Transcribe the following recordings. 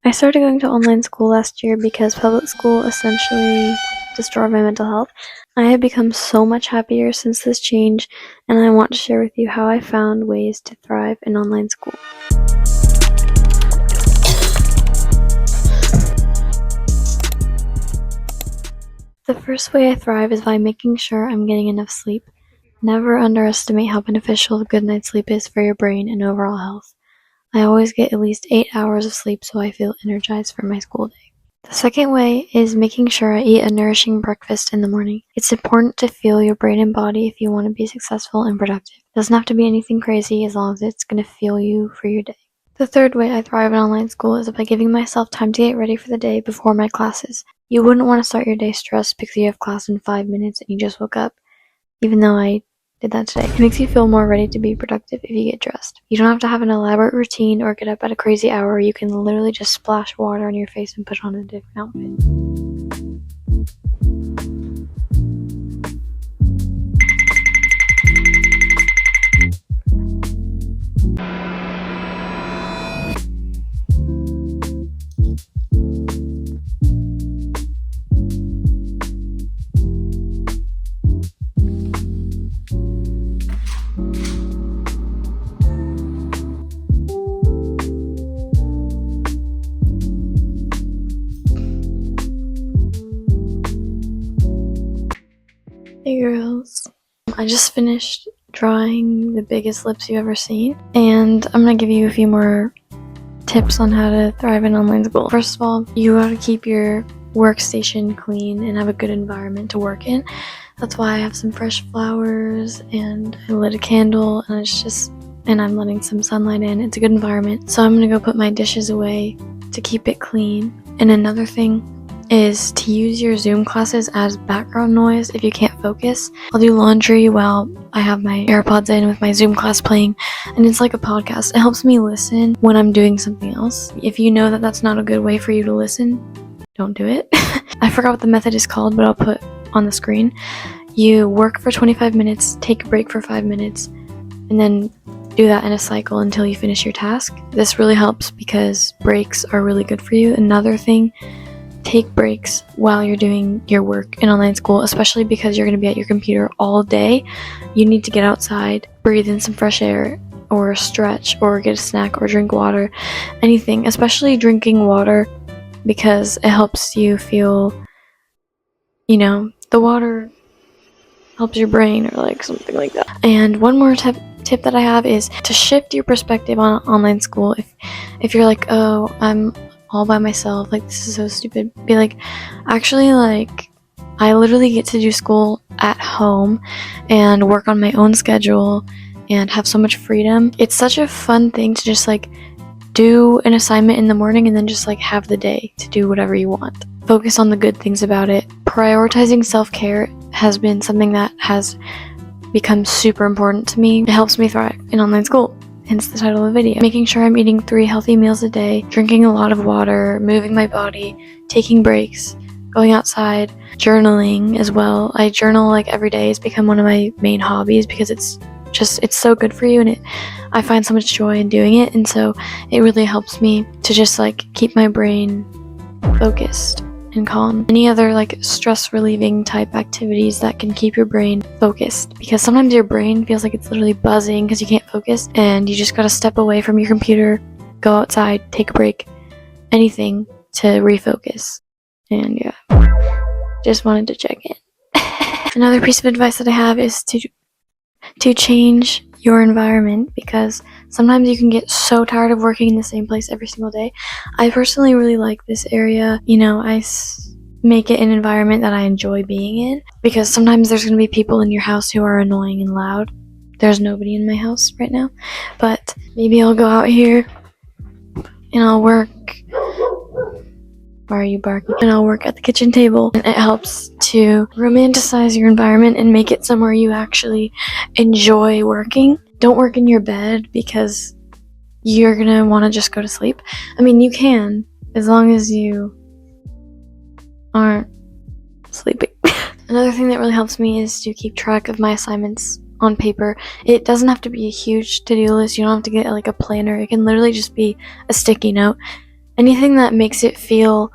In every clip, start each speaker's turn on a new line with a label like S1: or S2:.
S1: I started going to online school last year because public school essentially destroyed my mental health. I have become so much happier since this change, and I want to share with you how I found ways to thrive in online school. The first way I thrive is by making sure I'm getting enough sleep. Never underestimate how beneficial a good night's sleep is for your brain and overall health. I always get at least 8 hours of sleep so I feel energized for my school day. The second way is making sure I eat a nourishing breakfast in the morning. It's important to fuel your brain and body if you want to be successful and productive. It doesn't have to be anything crazy as long as it's going to fuel you for your day. The third way I thrive in online school is by giving myself time to get ready for the day before my classes. You wouldn't want to start your day stressed because you have class in 5 minutes and you just woke up, even though I did that today. It makes you feel more ready to be productive if you get dressed. You don't have to have an elaborate routine or get up at a crazy hour. You can literally just splash water on your face and put on a different outfit. Hey girls, I just finished drawing the biggest lips you've ever seen, and I'm gonna give you a few more tips on how to thrive in online school. First of all, you gotta keep your workstation clean and have a good environment to work in. That's why I have some fresh flowers and I lit a candle, and I'm letting some sunlight in. It's a good environment. So I'm gonna go put my dishes away to keep it clean. And another thing is to use your Zoom classes as background noise if you can't focus. I'll do laundry while I have my AirPods in with my Zoom class playing, and it's like a podcast. It helps me listen when I'm doing something else. If you know that that's not a good way for you to listen, don't do it. I forgot what the method is called, but I'll put on the screen. You work for 25 minutes, take a break for 5 minutes, and then do that in a cycle until you finish your task. This really helps because breaks are really good for you. Another thing, take breaks while you're doing your work in online school, especially because you're going to be at your computer all day. You need to get outside, breathe in some fresh air, or stretch, or get a snack, or drink water. Anything, especially drinking water, because it helps you feel, the water helps your brain or like something like that. And one more tip that I have is to shift your perspective on online school. If you're like, oh, I'm all by myself, like this is so stupid, be like, actually, like I literally get to do school at home and work on my own schedule and have so much freedom. It's such a fun thing to just like do an assignment in the morning and then just like have the day to do whatever you want. Focus on the good things about it. Prioritizing self-care has been something that has become super important to me. It helps me thrive in online school. Hence the title of the video. Making sure I'm eating 3 healthy meals a day, drinking a lot of water, moving my body, taking breaks, going outside, journaling as well. I journal like every day. It's become one of my main hobbies because it's so good for you, and I find so much joy in doing it, and so it really helps me to just like keep my brain focused and calm. Any other like stress relieving type activities that can keep your brain focused, because sometimes your brain feels like it's literally buzzing because you can't focus, and you just gotta step away from your computer, go outside, take a break, anything to refocus. And yeah, just wanted to check in. Another piece of advice that I have is to change your environment, because sometimes you can get so tired of working in the same place every single day. I personally really like this area. I make it an environment that I enjoy being in, because sometimes there's going to be people in your house who are annoying and loud. There's nobody in my house right now, but maybe I'll go out here and I'll work. Why are you barking? And I'll work at the kitchen table. And it helps to romanticize your environment and make it somewhere you actually enjoy working. Don't work in your bed because you're gonna want to just go to sleep. I mean, you can, as long as you aren't sleeping. Another thing that really helps me is to keep track of my assignments on paper. It doesn't have to be a huge to-do list. You don't have to get like a planner. It can literally just be a sticky note. anything that makes it feel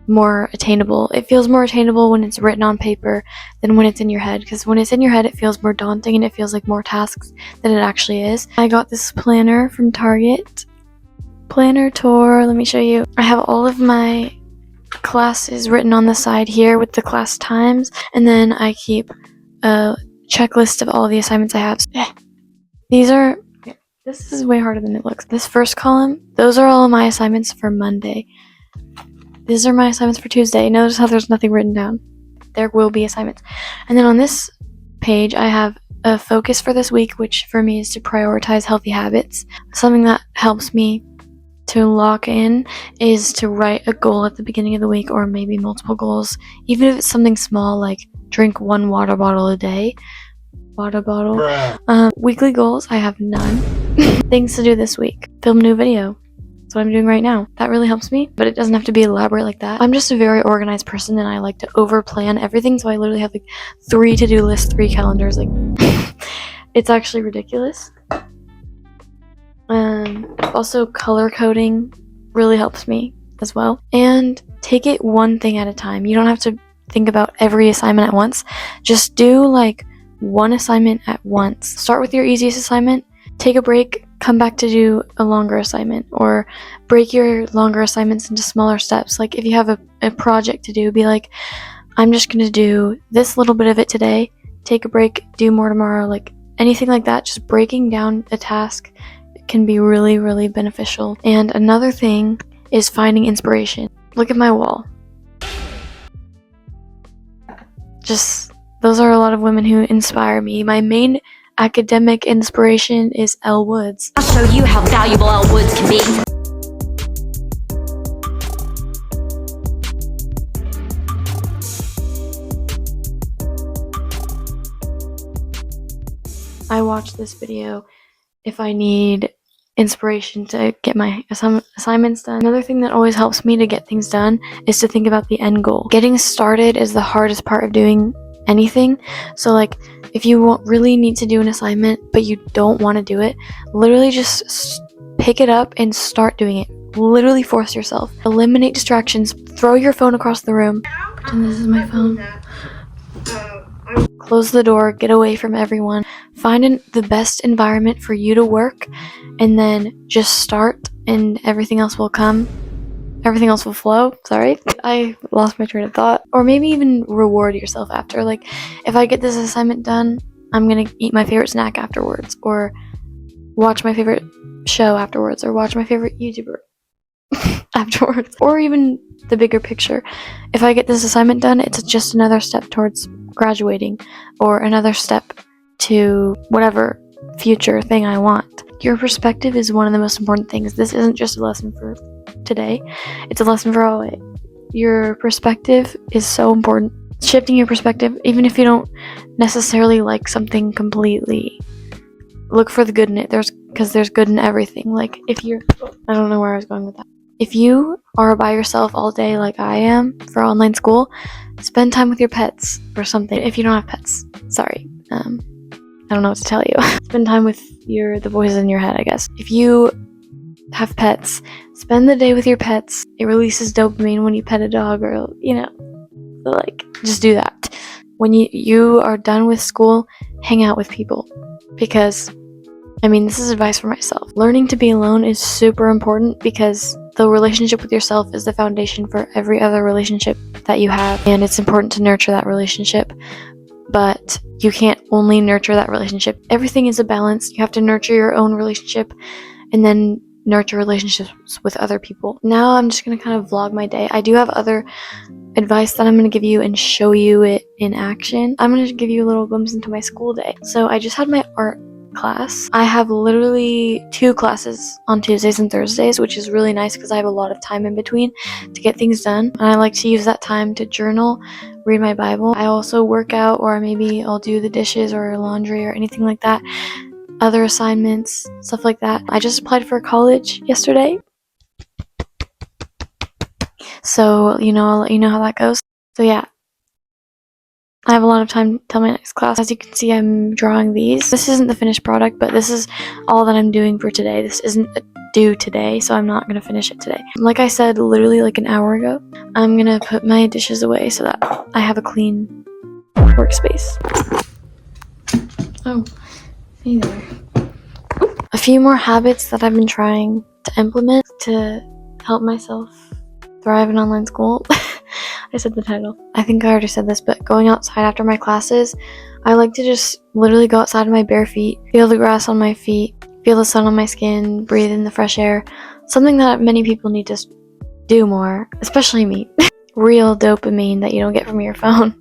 S1: more attainable. It feels more attainable when it's written on paper than when it's in your head, because when it's in your head it feels more daunting and it feels like more tasks than it actually is. I got this planner from Target. Planner tour, let me show you. I have all of my classes written on the side here with the class times, and then I keep a checklist of all the assignments I have. This is way harder than it looks. This first column, those are all of my assignments for Monday. These are my assignments for Tuesday. Notice how there's nothing written down. There will be assignments. And then on this page, I have a focus for this week, which for me is to prioritize healthy habits. Something that helps me to lock in is to write a goal at the beginning of the week, or maybe multiple goals, even if it's something small like drink 1 water bottle a day. Weekly goals, I have none. Things to do this week: film a new video. That's what I'm doing right now. That really helps me, but it doesn't have to be elaborate like that. I'm just a very organized person, and I like to over plan everything, so I literally have like 3 to-do lists, 3 calendars. Like it's actually ridiculous. Also, color coding really helps me as well. And take it one thing at a time. You don't have to think about every assignment at once. Just do like one assignment at once. Start with your easiest assignment, take a break, come back to do a longer assignment, or break your longer assignments into smaller steps. Like if you have a project to do, be like, I'm just going to do this little bit of it today, take a break, do more tomorrow. Like anything like that, just breaking down a task can be really, really beneficial. And another thing is finding inspiration. Look at my wall. Those are a lot of women who inspire me. My main academic inspiration is Elle Woods.
S2: I'll show you how valuable Elle Woods can be.
S1: I watch this video if I need inspiration to get my assignments done. Another thing that always helps me to get things done is to think about the end goal. Getting started is the hardest part of doing anything. So like if you really need to do an assignment but you don't want to do it, literally just pick it up and start doing it. Literally force yourself. Eliminate distractions. Throw your phone across the room. And this is my phone. Close the door. Get away from everyone. Find the best environment for you to work, and then just start, and everything else will come. Everything else will flow. Sorry, I lost my train of thought. Or maybe even reward yourself after. Like, if I get this assignment done, I'm gonna eat my favorite snack afterwards, or watch my favorite show afterwards, or watch my favorite YouTuber afterwards. Or even the bigger picture. If I get this assignment done, it's just another step towards graduating, or another step to whatever future thing I want. Your perspective is one of the most important things. This isn't just a lesson for today, it's a lesson for always. Your perspective is so important. Shifting your perspective, even if you don't necessarily like something completely, look for the good in it. Because there's good in everything. Like if you're, I don't know where I was going with that. If you are by yourself all day like I am for online school, spend time with your pets or something. If you don't have pets, sorry. I don't know what to tell you. Spend time with the voices in your head, I guess. If you have pets, spend the day with your pets. It releases dopamine when you pet a dog, or, so like, just do that. When you are done with school, hang out with people. Because, this is advice for myself. Learning to be alone is super important, because the relationship with yourself is the foundation for every other relationship that you have. And it's important to nurture that relationship. But you can't only nurture that relationship. Everything is a balance. You have to nurture your own relationship and then nurture relationships with other people. Now I'm just going to kind of vlog my day. I do have other advice that I'm going to give you and show you it in action. I'm going to give you a little glimpse into my school day. So I just had my art class. I have literally 2 classes on Tuesdays and Thursdays, which is really nice because I have a lot of time in between to get things done. And I like to use that time to journal, read my Bible. I also work out, or maybe I'll do the dishes or laundry or anything like that. Other assignments, stuff like that. I just applied for college yesterday. So, I'll let you know how that goes. So yeah. I have a lot of time till my next class. As you can see, I'm drawing these. This isn't the finished product, but this is all that I'm doing for today. This isn't do today, so I'm not gonna finish it today. Like I said literally like an hour ago, I'm gonna put my dishes away so that I have a clean workspace. Oh, hey there. A few more habits that I've been trying to implement to help myself thrive in online school. I said the title. I think I already said this, but going outside after my classes, I like to just literally go outside in my bare feet, feel the grass on my feet, feel the sun on my skin, breathe in the fresh air. Something that many people need to do more, especially me. Real dopamine that you don't get from your phone.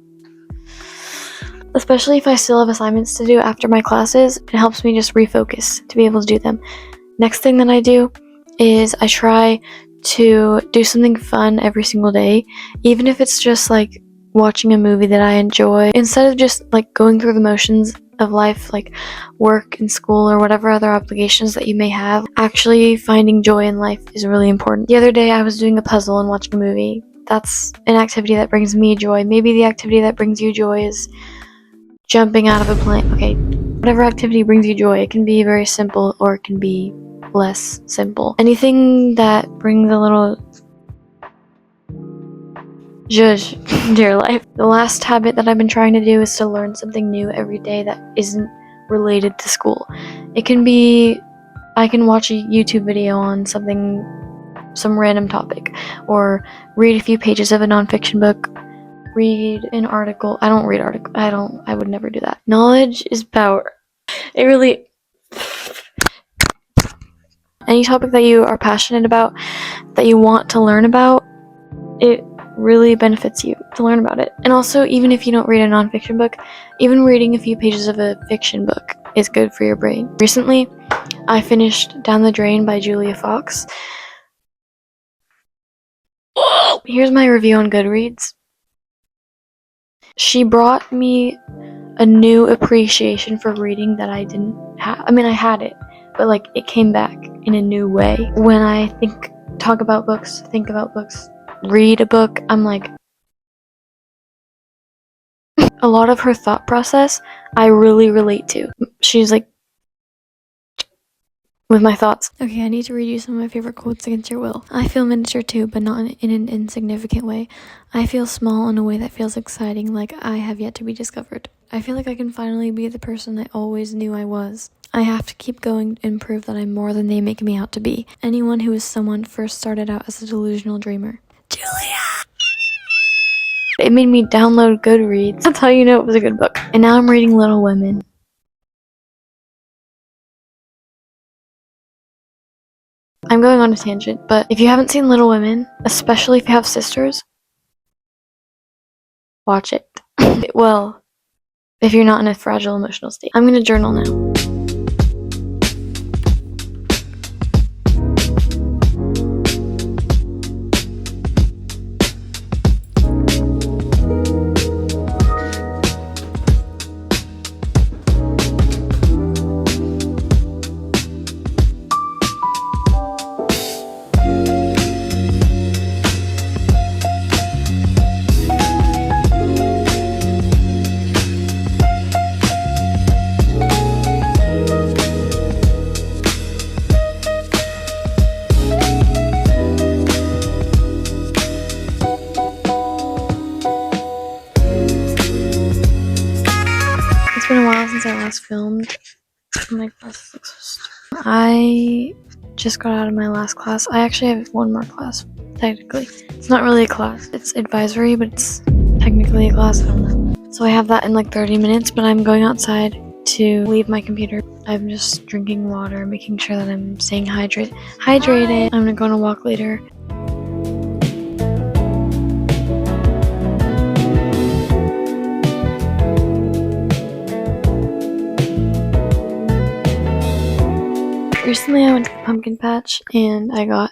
S1: Especially if I still have assignments to do after my classes, it helps me just refocus to be able to do them. Next thing that I do is I try to do something fun every single day, even if it's just like watching a movie that I enjoy, instead of just like going through the motions of life, like work and school or whatever other obligations that you may have. Actually finding joy in life is really important. The other day I was doing a puzzle and watching a movie. That's an activity that brings me joy. Maybe the activity that brings you joy is jumping out of a plane. Okay, whatever activity brings you joy. It can be very simple or it can be less simple. Anything that brings a little zhuzh into your life. The last habit that I've been trying to do is to learn something new every day that isn't related to school. It can be, I can watch a YouTube video on some random topic, or read a few pages of a nonfiction book, read an article. I don't read articles. I would never do that. Knowledge is power. It really, any topic that you are passionate about, that you want to learn about, it really benefits you to learn about it. And also, even if you don't read a nonfiction book, even reading a few pages of a fiction book is good for your brain. Recently, I finished Down the Drain by Julia Fox. Here's my review on Goodreads. She brought me a new appreciation for reading that I didn't have. I mean, I had it, but like it came back in a new way. When I think about books, read a book, I'm like, a lot of her thought process I really relate to. She's like with my thoughts. Okay, I need to read you some of my favorite quotes against your will. I feel miniature too, but not in an insignificant way. I feel small in a way that feels exciting, like I have yet to be discovered. I feel like I can finally be the person I always knew I was. I have to keep going and prove that I'm more than they make me out to be. Anyone who is someone first started out as a delusional dreamer. Julia! It made me download Goodreads. That's how you know it was a good book. And now I'm reading Little Women. I'm going on a tangent, but if you haven't seen Little Women, especially if you have sisters, watch it. Well, if you're not in a fragile emotional state. I'm gonna journal now. It's been a while since I last filmed. My class looks so stupid. I just got out of my last class. I actually have one more class, technically. It's not really a class. It's advisory, but it's technically a class. I don't know. So I have that in like 30 minutes, but I'm going outside to leave my computer. I'm just drinking water, making sure that I'm staying hydrated. I'm gonna go on a walk later. Recently I went to the pumpkin patch and I got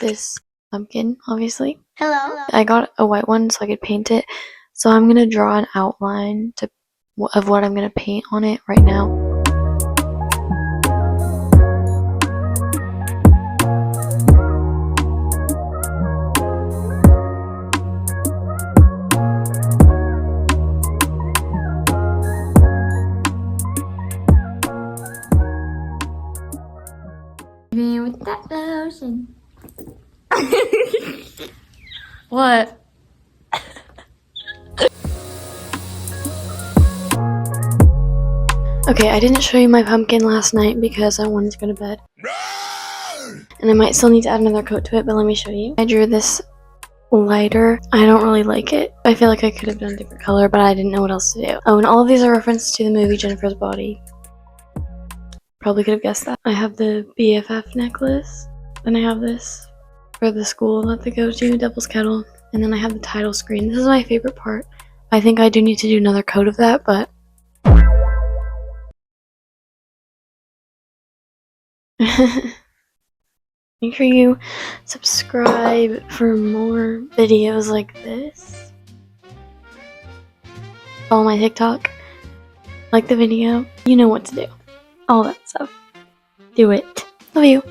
S1: this pumpkin, obviously.
S2: Hello.
S1: I got a white one so I could paint it. So I'm gonna draw an outline of what I'm gonna paint on it right now.
S2: Me with that
S1: Listen. What? Okay, I didn't show you my pumpkin last night because I wanted to go to bed. And I might still need to add another coat to it, but let me show you. I drew this lighter. I don't really like it. I feel like I could have done a different color, but I didn't know what else to do. Oh, and all of these are references to the movie Jennifer's Body. Probably could have guessed that. I have the BFF necklace. Then I have this for the school that they go to, Devil's Kettle. And then I have the title screen. This is my favorite part. I think I do need to do another coat of that, but... Make sure you subscribe for more videos like this. Follow my TikTok. Like the video. You know what to do. All that stuff. Do it. Love you.